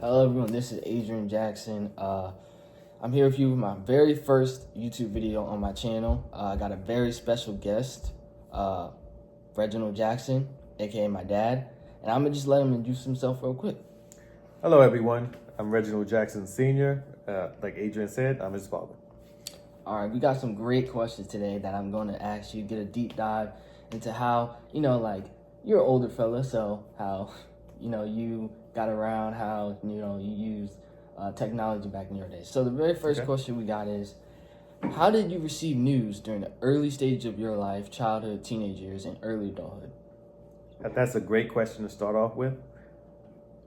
Hello everyone, this is Adrian Jackson. I'm here with you with my very first YouTube video on my channel. I got a very special guest, Reginald Jackson, aka my dad, and I'm gonna just let him introduce himself real quick. Hello everyone, I'm Reginald Jackson Senior. Like Adrian said, I'm his father. All right, we got some great questions today that I'm going to ask you, get a deep dive into how, like you're an older fella, so how, you got around, how, you used technology back in your days. So the very first question we got is, how did you receive news during the early stage of your life, childhood, teenage years, and early adulthood? That's a great question to start off with.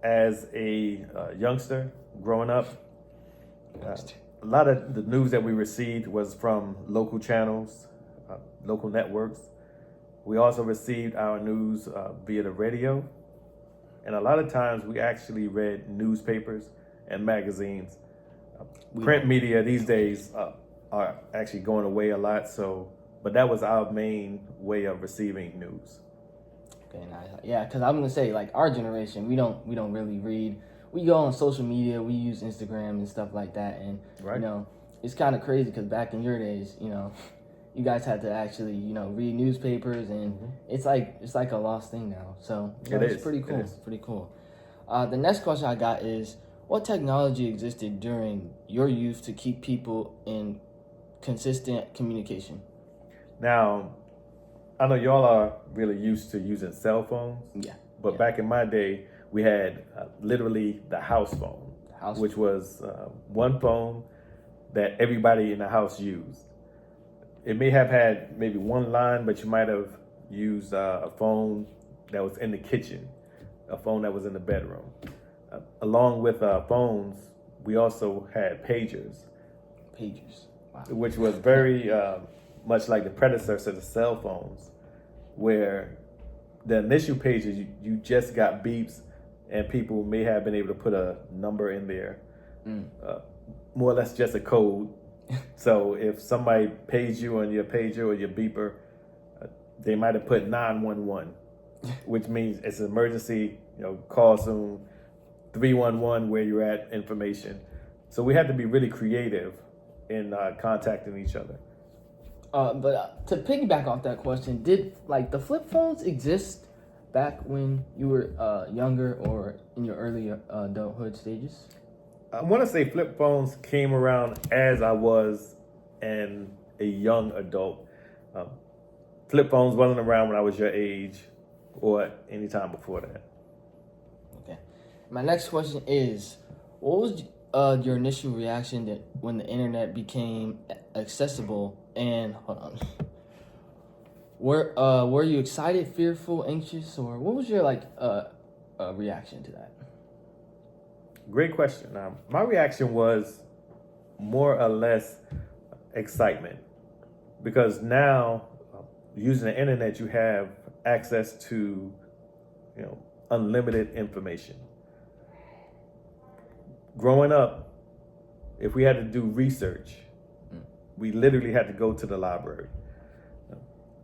As a youngster growing up, a lot of the news that we received was from local channels, local networks. We also received our news via the radio. And a lot of times we actually read newspapers and magazines. Print media these days are actually going away a lot. But that was our main way of receiving news. Okay, nice. Yeah, because I'm gonna say, like, our generation, we don't really read. We go on social media, we use Instagram and stuff like that, and it's kind of crazy because back in your days, you guys had to actually read newspapers, and it's like a lost thing now. So it's pretty cool. It's pretty cool. The next question I got is, what technology existed during your youth to keep people in consistent communication? Now, I know y'all are really used to using cell phones. Yeah. But back in my day, we had literally the house phone, which was one phone that everybody in the house used. It may have had maybe one line, but you might have used a phone that was in the kitchen, a phone that was in the bedroom. Along with phones, we also had pagers. Pagers. Wow. Which was very much like the predecessor to the cell phones, where the initial pages, you just got beeps, and people may have been able to put a number in there, more or less just a code. So if somebody paged you on your pager or your beeper, they might have put 911, which means it's an emergency, call soon, 311 where you're at information. So we had to be really creative in contacting each other. But to piggyback off that question, did the flip phones exist back when you were younger or in your early adulthood stages? I want to say flip phones came around as I was a young adult. Flip phones wasn't around when I was your age or any time before that. Okay. My next question is, what was your initial reaction when the internet became accessible? And hold on, were you excited, fearful, anxious, or what was your reaction to that? Great question. My reaction was more or less excitement, because now using the internet, you have access to unlimited information. Growing up, if we had to do research, we literally had to go to the library.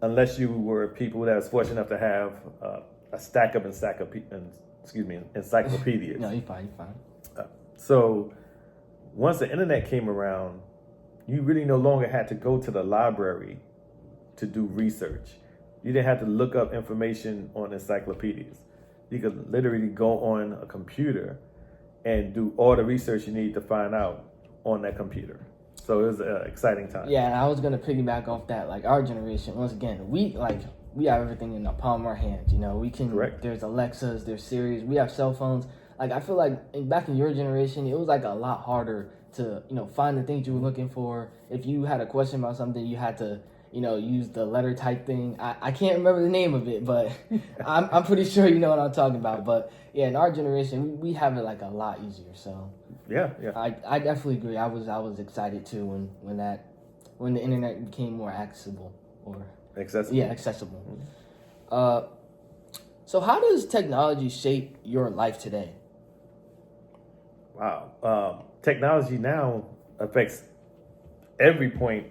Unless you were people that was fortunate enough to have a stack of encyclopedias. No, you're fine. So once the internet came around, you really no longer had to go to the library to do research. You didn't have to look up information on encyclopedias. You could literally go on a computer and do all the research you need to find out on that computer. So it was an exciting time. Yeah, and I was gonna piggyback off that. Like, our generation, once again, we have everything in the palm of our hands. We can. Correct. There's Alexas, there's Siris, we have cell phones. Like, I feel like back in your generation, it was a lot harder to find the things you were looking for. If you had a question about something, you had to use the letter type thing. I can't remember the name of it, but I'm pretty sure you know what I'm talking about. But yeah, in our generation, we have it a lot easier. So yeah. I definitely agree. I was excited too when the internet became more accessible or accessible. Yeah, accessible. So how does technology shape your life today? Wow. Technology now affects every point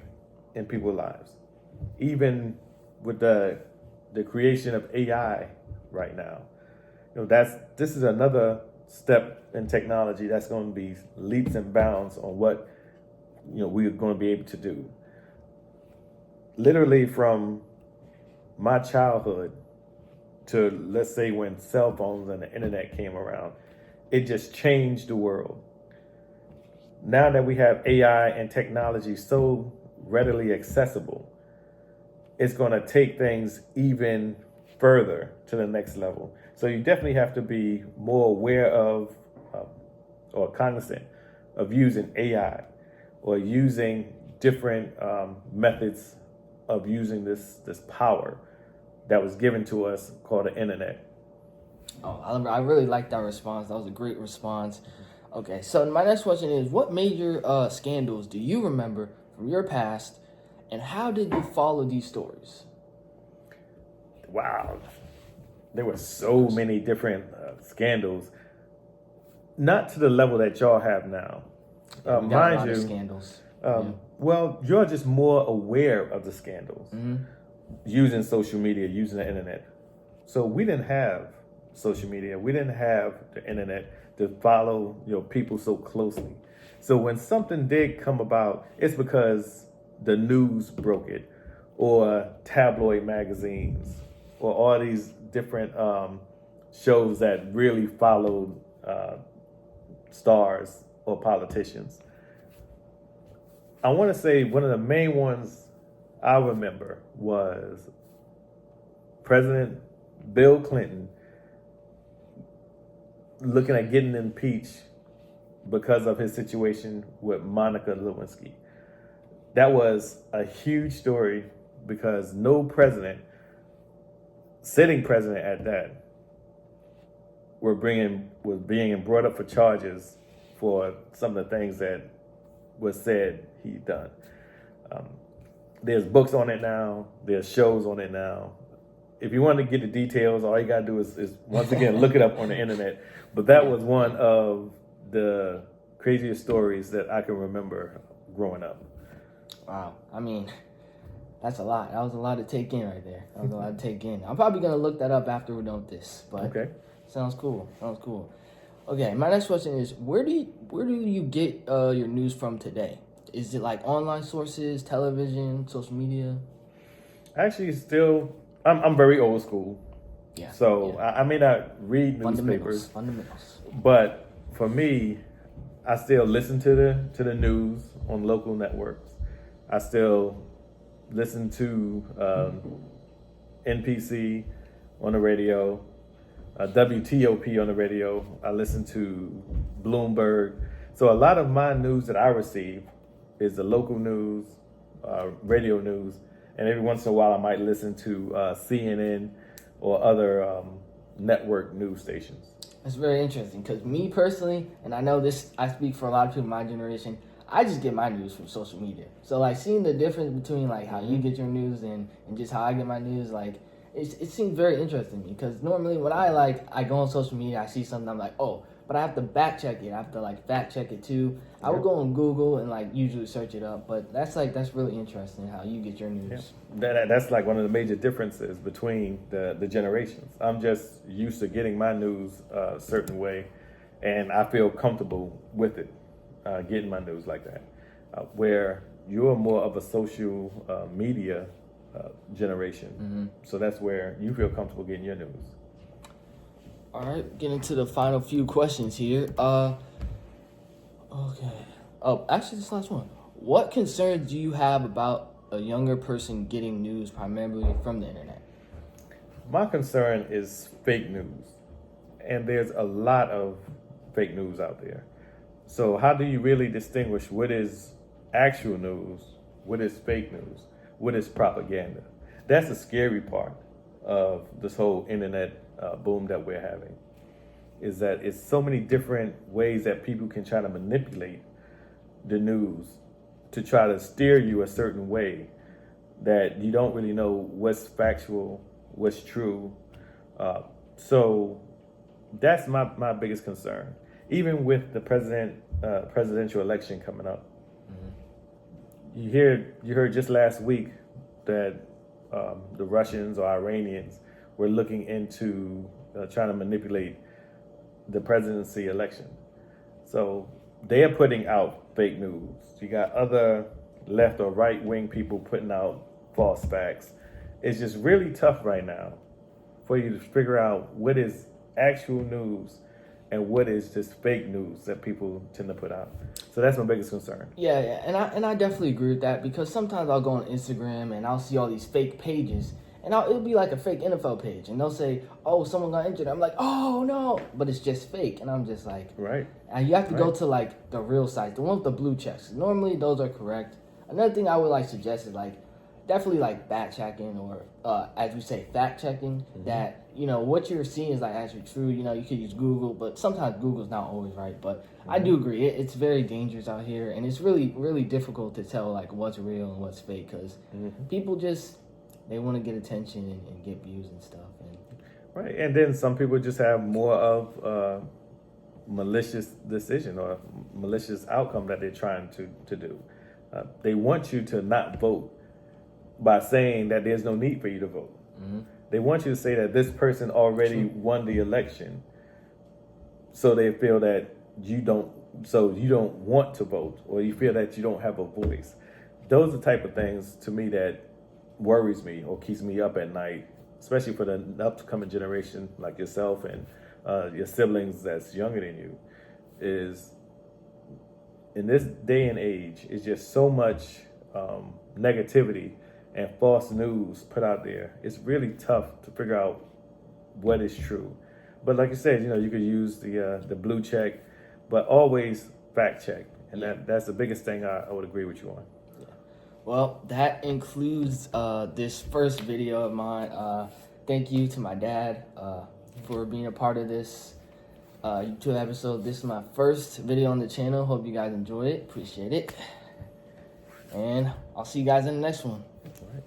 in people's lives. Even with the creation of AI right now, this is another step in technology that's going to be leaps and bounds on what we're going to be able to do. Literally from my childhood to, let's say, when cell phones and the internet came around, it just changed the world. Now that we have AI and technology so readily accessible, it's going to take things even further to the next level. So you definitely have to be more aware of or cognizant of using AI or using different methods of using this power that was given to us called the internet. Oh, I really liked that response. That was a great response. Okay, so my next question is, what major scandals do you remember from your past, and how did you follow these stories? Wow, there were so many different scandals, not to the level that y'all have now. Yeah, we got mind a lot you, of scandals. well, you're just more aware of the scandals using social media, using the internet. So we didn't have social media, we didn't have the internet to follow people so closely. So when something did come about, it's because the news broke it, or tabloid magazines, or all these different shows that really followed stars or politicians. I want to say one of the main ones I remember was President Bill Clinton looking at getting impeached because of his situation with Monica Lewinsky. That was a huge story because no president, sitting president at that, was being brought up for charges for some of the things that was said he'd done. There's books on it now. There's shows on it now. If you want to get the details, all you gotta do is once again look it up on the internet. But that was one of the craziest stories that I can remember growing up. Wow, I mean, that's a lot. That was a lot to take in right there. That was a lot to take in. I'm probably gonna look that up after we're done with this. But okay, sounds cool. Sounds cool. Okay, my next question is, where do you get your news from today? Is it like online sources, television, social media? Actually, still, I'm very old school. Yeah. So yeah. I may not read newspapers. Fundamentals. But for me, I still listen to the news on local networks. I still listen to NPC on the radio, WTOP on the radio. I listen to Bloomberg. So a lot of my news that I receive is the local news, radio news, and every once in a while I might listen to CNN or other network news stations. That's very interesting because me personally, and I know this, I speak for a lot of people in my generation, I just get my news from social media. So like seeing the difference between like how you get your news and just how I get my news, like it seems very interesting to me because normally when I go on social media, I see something, I'm like, oh, but I have to back check it. I have to like fact check it too. I would go on Google and like usually search it up, but that's really interesting how you get your news. Yeah. That's like one of the major differences between the generations. I'm just used to getting my news a certain way, and I feel comfortable with it, getting my news like that. Where you're more of a social media generation, so that's where you feel comfortable getting your news. All right, getting to the final few questions here. Okay. Oh, actually, this last one. What concerns do you have about a younger person getting news primarily from the internet? My concern is fake news. And there's a lot of fake news out there. So how do you really distinguish what is actual news, what is fake news, what is propaganda? That's the scary part of this whole internet boom that we're having, is that it's so many different ways that people can try to manipulate the news to try to steer you a certain way that you don't really know what's factual, what's true. So that's my biggest concern. Even with the presidential election coming up, you heard just last week that the Russians or Iranians were looking into trying to manipulate the presidency election. So they're putting out fake news. You got other left or right wing people putting out false facts. It's just really tough right now for you to figure out what is actual news and what is just fake news that people tend to put out. So that's my biggest concern. Yeah, and I definitely agree with that, because sometimes I'll go on Instagram and I'll see all these fake pages, and it'll be like a fake NFL page, and they'll say, "Oh, someone got injured." I'm like, "Oh no," but it's just fake, and I'm just like, right. And you have to go to like the real site, the one with the blue checks. Normally those are correct. Another thing I would like suggest is like definitely like fact checking, or as we say, fact checking, that what you're seeing is like actually true. You could use Google, but sometimes Google's not always right. But I do agree, it's very dangerous out here, and it's really, really difficult to tell like what's real and what's fake, because people just, they want to get attention and get views and stuff. Right, and then some people just have more of malicious decision or malicious outcome that they're trying to do. They want you to not vote by saying that there's no need for you to vote. They want you to say that this person already won the election, so they feel that you don't want to vote, or you feel that you don't have a voice. Those are the type of things to me that worries me or keeps me up at night, especially for the upcoming generation like yourself and your siblings that's younger than you. Is in this day and age, it's just so much negativity and false news put out there. It's really tough to figure out what is true. But like you said, you could use the blue check, but always fact check, and that's the biggest thing I would agree with you on. Well, that includes this first video of mine. Thank you to my dad for being a part of this YouTube episode. This is my first video on the channel. Hope you guys enjoy it. Appreciate it. And I'll see you guys in the next one. All right.